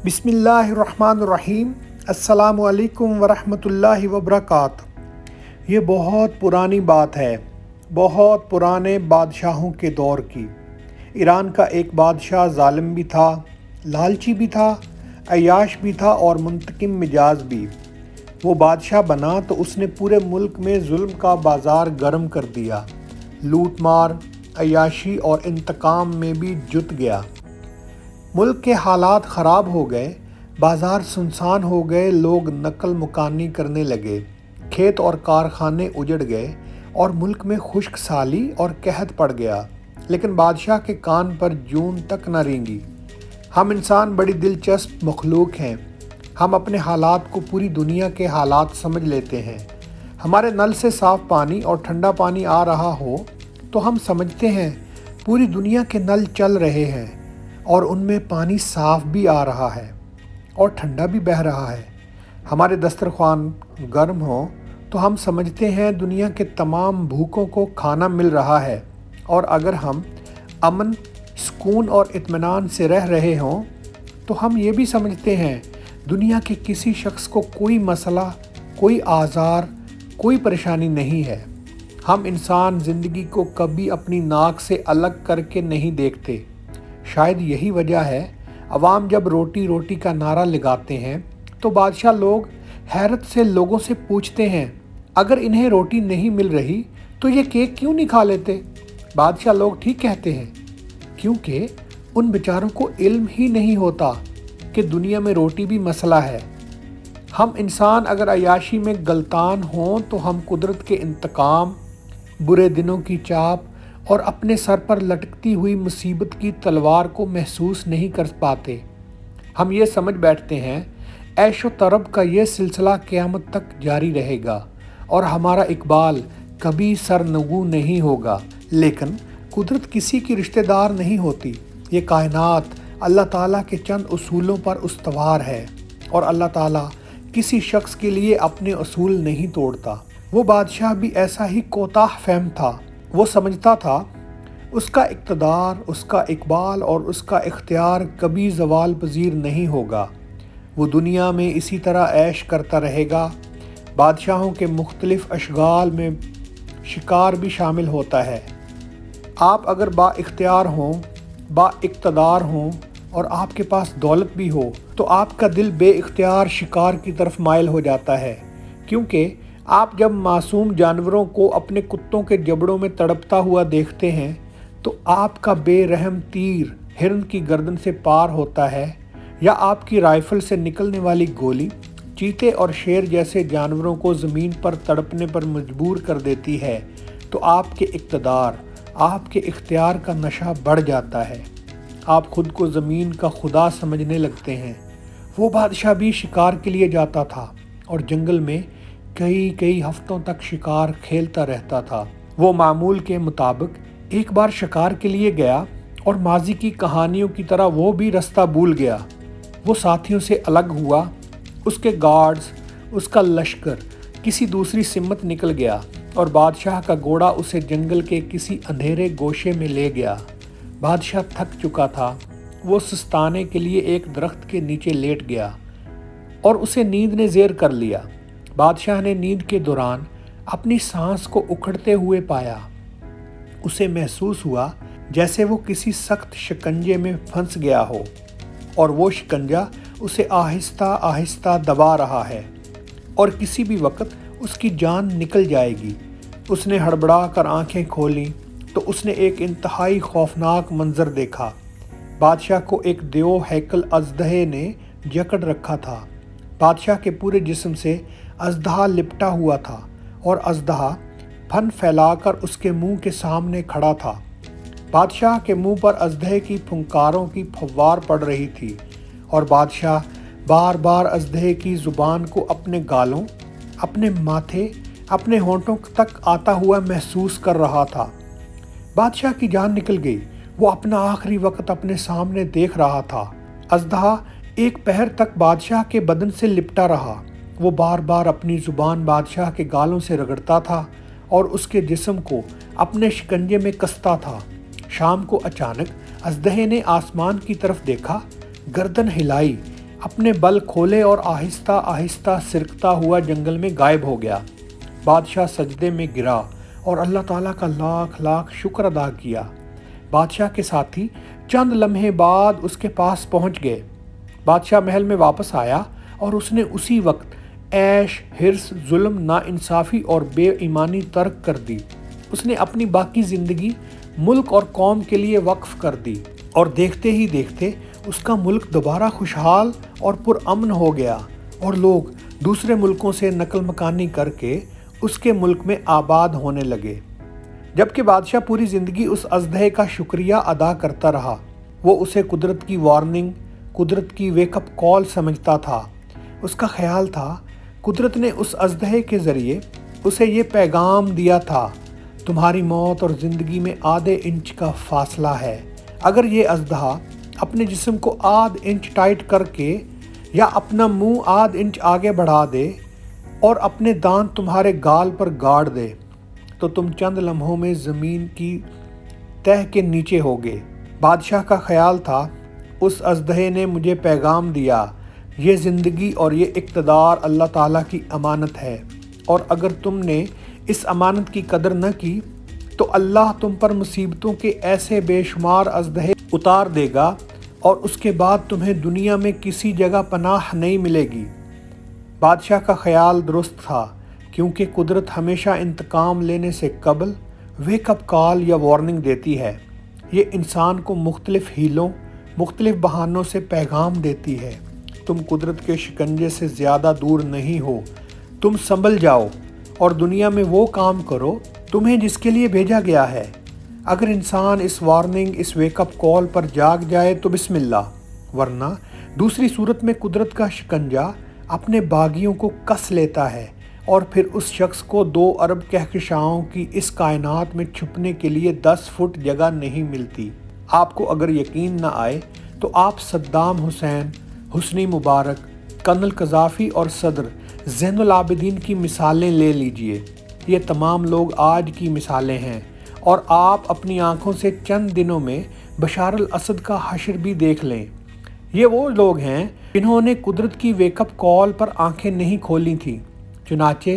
بسم اللہ الرحمن الرحیم۔ السلام علیکم ورحمۃ اللہ وبرکاتہ۔ یہ بہت پرانی بات ہے، بہت پرانے بادشاہوں کے دور کی۔ ایران کا ایک بادشاہ ظالم بھی تھا، لالچی بھی تھا، عیاش بھی تھا اور منتقم مزاج بھی۔ وہ بادشاہ بنا تو اس نے پورے ملک میں ظلم کا بازار گرم کر دیا، لوٹ مار، عیاشی اور انتقام میں بھی جت گیا۔ ملک کے حالات خراب ہو گئے، بازار سنسان ہو گئے، لوگ نقل مکانی کرنے لگے، کھیت اور کارخانے اجڑ گئے اور ملک میں خشک سالی اور قحط پڑ گیا۔ لیکن بادشاہ کے کان پر جون تک نہ رینگی۔ ہم انسان بڑی دلچسپ مخلوق ہیں۔ ہم اپنے حالات کو پوری دنیا کے حالات سمجھ لیتے ہیں۔ ہمارے نل سے صاف پانی اور ٹھنڈا پانی آ رہا ہو تو ہم سمجھتے ہیں پوری دنیا کے نل چل رہے ہیں اور ان میں پانی صاف بھی آ رہا ہے اور ٹھنڈا بھی بہہ رہا ہے۔ ہمارے دسترخوان گرم ہوں تو ہم سمجھتے ہیں دنیا کے تمام بھوکوں کو کھانا مل رہا ہے، اور اگر ہم امن، سکون اور اطمینان سے رہ رہے ہوں تو ہم یہ بھی سمجھتے ہیں دنیا کے کسی شخص کو کوئی مسئلہ، کوئی آزار، کوئی پریشانی نہیں ہے۔ ہم انسان زندگی کو کبھی اپنی ناک سے الگ کر کے نہیں دیکھتے۔ شاید یہی وجہ ہے عوام جب روٹی روٹی کا نعرہ لگاتے ہیں تو بادشاہ لوگ حیرت سے لوگوں سے پوچھتے ہیں اگر انہیں روٹی نہیں مل رہی تو یہ کیک کیوں نہیں کھا لیتے؟ بادشاہ لوگ ٹھیک کہتے ہیں، کیونکہ ان بیچاروں کو علم ہی نہیں ہوتا کہ دنیا میں روٹی بھی مسئلہ ہے۔ ہم انسان اگر عیاشی میں غلطان ہوں تو ہم قدرت کے انتقام، برے دنوں کی چاپ اور اپنے سر پر لٹکتی ہوئی مصیبت کی تلوار کو محسوس نہیں کر پاتے۔ ہم یہ سمجھ بیٹھتے ہیں عیش و طرب کا یہ سلسلہ قیامت تک جاری رہے گا اور ہمارا اقبال کبھی سرنگوں نہیں ہوگا۔ لیکن قدرت کسی کی رشتہ دار نہیں ہوتی۔ یہ کائنات اللہ تعالیٰ کے چند اصولوں پر استوار ہے اور اللہ تعالیٰ کسی شخص کے لیے اپنے اصول نہیں توڑتا۔ وہ بادشاہ بھی ایسا ہی کوتاہ فہم تھا۔ وہ سمجھتا تھا اس کا اقتدار، اس کا اقبال اور اس کا اختیار کبھی زوال پذیر نہیں ہوگا۔ وہ دنیا میں اسی طرح عیش کرتا رہے گا۔ بادشاہوں کے مختلف اشغال میں شکار بھی شامل ہوتا ہے۔ آپ اگر با اختیار ہوں، با اقتدار ہوں اور آپ کے پاس دولت بھی ہو تو آپ کا دل بے اختیار شکار کی طرف مائل ہو جاتا ہے، کیونکہ آپ جب معصوم جانوروں کو اپنے کتوں کے جبڑوں میں تڑپتا ہوا دیکھتے ہیں تو آپ کا بے رحم تیر ہرن کی گردن سے پار ہوتا ہے، یا آپ کی رائفل سے نکلنے والی گولی چیتے اور شیر جیسے جانوروں کو زمین پر تڑپنے پر مجبور کر دیتی ہے، تو آپ کے اقتدار، آپ کے اختیار کا نشہ بڑھ جاتا ہے۔ آپ خود کو زمین کا خدا سمجھنے لگتے ہیں۔ وہ بادشاہ بھی شکار کے لیے جاتا تھا اور جنگل میں کئی ہفتوں تک شکار کھیلتا رہتا تھا۔ وہ معمول کے مطابق ایک بار شکار کے لیے گیا اور ماضی کی کہانیوں کی طرح وہ بھی رستہ بھول گیا۔ وہ ساتھیوں سے الگ ہوا، اس کے گارڈز، اس کا لشکر کسی دوسری سمت نکل گیا اور بادشاہ کا گھوڑا اسے جنگل کے کسی اندھیرے گوشے میں لے گیا۔ بادشاہ تھک چکا تھا۔ وہ سستانے کے لیے ایک درخت کے نیچے لیٹ گیا اور اسے نیند نے زیر کر لیا۔ بادشاہ نے نیند کے دوران اپنی سانس کو اکھڑتے ہوئے پایا۔ اسے محسوس ہوا جیسے وہ کسی سخت شکنجے میں پھنس گیا ہو اور وہ شکنجہ اسے آہستہ آہستہ دبا رہا ہے اور کسی بھی وقت اس کی جان نکل جائے گی۔ اس نے ہڑبڑا کر آنکھیں کھولیں تو اس نے ایک انتہائی خوفناک منظر دیکھا۔ بادشاہ کو ایک دیو ہیکل اژدہے نے جکڑ رکھا تھا۔ بادشاہ کے پورے جسم سے اژدہا لپٹا ہوا تھا اور اژدہا پھن پھیلا کر اس کے منہ کے سامنے کھڑا تھا۔ بادشاہ کے منہ پر اژدہے کی پھنکاروں کی پھوار پڑ رہی تھی اور بادشاہ بار بار اژدہے کی زبان کو اپنے گالوں، اپنے ماتھے، اپنے ہونٹوں تک آتا ہوا محسوس کر رہا تھا۔ بادشاہ کی جان نکل گئی۔ وہ اپنا آخری وقت اپنے سامنے دیکھ رہا تھا۔ اژدہا ایک پہر تک بادشاہ کے بدن سے لپٹا رہا۔ وہ بار بار اپنی زبان بادشاہ کے گالوں سے رگڑتا تھا اور اس کے جسم کو اپنے شکنجے میں کستا تھا۔ شام کو اچانک اژدہے نے آسمان کی طرف دیکھا، گردن ہلائی، اپنے بل کھولے اور آہستہ آہستہ سرکتا ہوا جنگل میں غائب ہو گیا۔ بادشاہ سجدے میں گرا اور اللہ تعالیٰ کا لاکھ لاکھ شکر ادا کیا۔ بادشاہ کے ساتھی چند لمحے بعد اس کے پاس پہنچ گئے۔ بادشاہ محل میں واپس آیا اور اس نے اسی وقت عیش، حرص، ظلم، ناانصافی اور بے ایمانی ترک کر دی۔ اس نے اپنی باقی زندگی ملک اور قوم کے لیے وقف کر دی، اور دیکھتے ہی دیکھتے اس کا ملک دوبارہ خوشحال اور پرامن ہو گیا، اور لوگ دوسرے ملکوں سے نقل مکانی کر کے اس کے ملک میں آباد ہونے لگے۔ جبکہ بادشاہ پوری زندگی اس اژدہے کا شکریہ ادا کرتا رہا۔ وہ اسے قدرت کی وارننگ، قدرت کی ویک اپ کال سمجھتا تھا۔ اس کا خیال تھا قدرت نے اس اژدہے کے ذریعے اسے یہ پیغام دیا تھا، تمہاری موت اور زندگی میں آدھے انچ کا فاصلہ ہے۔ اگر یہ اژدہا اپنے جسم کو آدھ انچ ٹائٹ کر کے یا اپنا منہ آدھ انچ آگے بڑھا دے اور اپنے دانت تمہارے گال پر گاڑ دے تو تم چند لمحوں میں زمین کی تہہ کے نیچے ہوگے۔ بادشاہ کا خیال تھا اس اژدہے نے مجھے پیغام دیا، یہ زندگی اور یہ اقتدار اللہ تعالیٰ کی امانت ہے، اور اگر تم نے اس امانت کی قدر نہ کی تو اللہ تم پر مصیبتوں کے ایسے بے شمار اژدہے اتار دے گا، اور اس کے بعد تمہیں دنیا میں کسی جگہ پناہ نہیں ملے گی۔ بادشاہ کا خیال درست تھا، کیونکہ قدرت ہمیشہ انتقام لینے سے قبل ویک اپ کال یا وارننگ دیتی ہے۔ یہ انسان کو مختلف ہیلوں، مختلف بہانوں سے پیغام دیتی ہے، تم قدرت کے شکنجے سے زیادہ دور نہیں ہو، تم سنبھل جاؤ اور دنیا میں وہ کام کرو تمہیں جس کے لیے بھیجا گیا ہے۔ اگر انسان اس وارننگ، اس ویک اپ کال پر جاگ جائے تو بسم اللہ، ورنہ دوسری صورت میں قدرت کا شکنجہ اپنے باغیوں کو کس لیتا ہے، اور پھر اس شخص کو 2 ارب کہکشاؤں کی اس کائنات میں چھپنے کے لیے 10 فٹ جگہ نہیں ملتی۔ آپ کو اگر یقین نہ آئے تو آپ صدام حسین، حسنی مبارک، کرنل قذافی اور صدر زین العابدین کی مثالیں لے لیجئے۔ یہ تمام لوگ آج کی مثالیں ہیں، اور آپ اپنی آنکھوں سے چند دنوں میں بشار الاسد کا حشر بھی دیکھ لیں۔ یہ وہ لوگ ہیں جنہوں نے قدرت کی ویک اپ کال پر آنکھیں نہیں کھولی تھیں، چنانچہ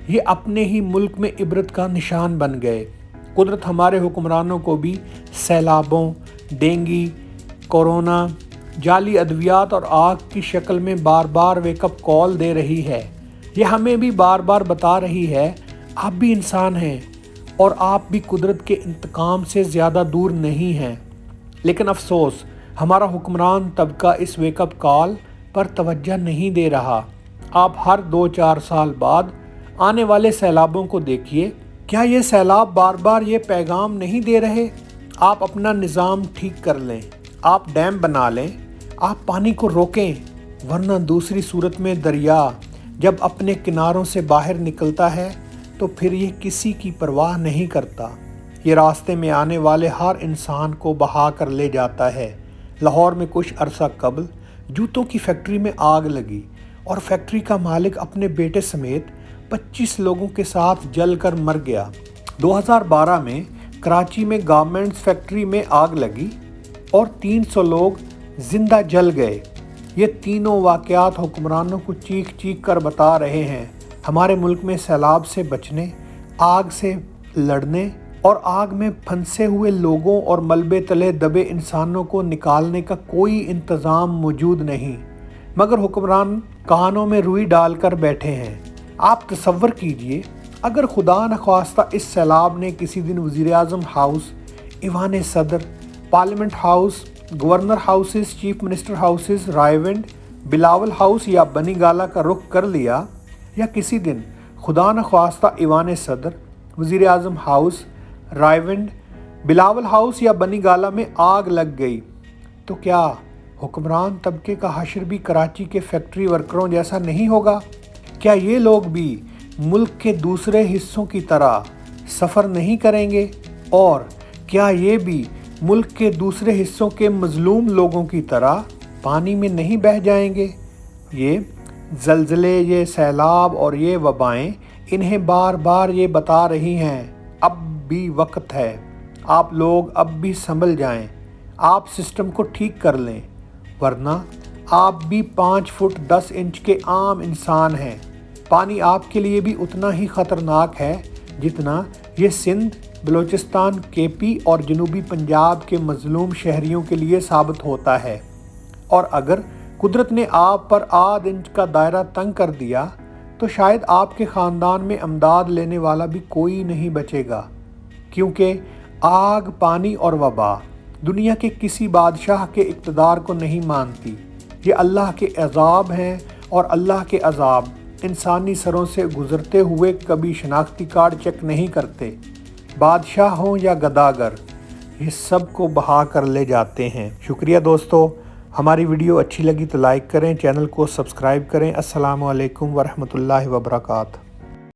یہ اپنے ہی ملک میں عبرت کا نشان بن گئے۔ قدرت ہمارے حکمرانوں کو بھی سیلابوں، ڈینگی، کورونا، جعلی ادویات اور آگ کی شکل میں بار بار ویک اپ کال دے رہی ہے۔ یہ ہمیں بھی بار بار بتا رہی ہے، آپ بھی انسان ہیں اور آپ بھی قدرت کے انتقام سے زیادہ دور نہیں ہیں۔ لیکن افسوس، ہمارا حکمران طبقہ اس ویک اپ کال پر توجہ نہیں دے رہا۔ آپ ہر 2-4 سال بعد آنے والے سیلابوں کو دیکھیے، کیا یہ سیلاب بار بار یہ پیغام نہیں دے رہے؟ آپ اپنا نظام ٹھیک کر لیں، آپ ڈیم بنا لیں، آپ پانی کو روکیں، ورنہ دوسری صورت میں دریا جب اپنے کناروں سے باہر نکلتا ہے تو پھر یہ کسی کی پرواہ نہیں کرتا۔ یہ راستے میں آنے والے ہر انسان کو بہا کر لے جاتا ہے۔ لاہور میں کچھ عرصہ قبل جوتوں کی فیکٹری میں آگ لگی اور فیکٹری کا مالک اپنے بیٹے سمیت 25 لوگوں کے ساتھ جل کر مر گیا۔ 2012 میں کراچی میں گارمنٹس فیکٹری میں آگ لگی اور 300 لوگ زندہ جل گئے۔ یہ تینوں واقعات حکمرانوں کو چیخ چیخ کر بتا رہے ہیں، ہمارے ملک میں سیلاب سے بچنے، آگ سے لڑنے اور آگ میں پھنسے ہوئے لوگوں اور ملبے تلے دبے انسانوں کو نکالنے کا کوئی انتظام موجود نہیں، مگر حکمران کانوں میں روئی ڈال کر بیٹھے ہیں۔ آپ تصور کیجئے، اگر خدا نخواستہ اس سیلاب نے کسی دن وزیر اعظم ہاؤس، ایوان صدر، parliament house, governor houses, chief minister houses, Raiwind, Bilawal house یا بنی گالہ کا رخ کر لیا، یا کسی دن خدا نخواستہ ایوان صدر، وزیر اعظم ہاؤس، رائے ونڈ، بلاول ہاؤس یا بنی گالہ میں آگ لگ گئی، تو کیا حکمران طبقے کا حشر بھی کراچی کے فیکٹری ورکروں جیسا نہیں ہوگا؟ کیا یہ لوگ بھی ملک کے دوسرے حصوں کی طرح سفر نہیں کریں گے؟ اور کیا یہ بھی ملک کے دوسرے حصوں کے مظلوم لوگوں کی طرح پانی میں نہیں بہہ جائیں گے؟ یہ زلزلے، یہ سیلاب اور یہ وبائیں انہیں بار بار یہ بتا رہی ہیں، اب بھی وقت ہے، آپ لوگ اب بھی سنبھل جائیں، آپ سسٹم کو ٹھیک کر لیں، ورنہ آپ بھی 5 فٹ 10 انچ کے عام انسان ہیں۔ پانی آپ کے لیے بھی اتنا ہی خطرناک ہے جتنا یہ سندھ، بلوچستان، کے پی اور جنوبی پنجاب کے مظلوم شہریوں کے لیے ثابت ہوتا ہے۔ اور اگر قدرت نے آپ پر آدھ انچ کا دائرہ تنگ کر دیا تو شاید آپ کے خاندان میں امداد لینے والا بھی کوئی نہیں بچے گا، کیونکہ آگ، پانی اور وبا دنیا کے کسی بادشاہ کے اقتدار کو نہیں مانتی۔ یہ اللہ کے عذاب ہیں، اور اللہ کے عذاب انسانی سروں سے گزرتے ہوئے کبھی شناختی کارڈ چیک نہیں کرتے۔ بادشاہ ہوں یا گداگر، یہ سب کو بہا کر لے جاتے ہیں۔ شکریہ دوستو، ہماری ویڈیو اچھی لگی تو لائک کریں، چینل کو سبسکرائب کریں۔ السلام علیکم ورحمۃ اللہ وبرکاتہ۔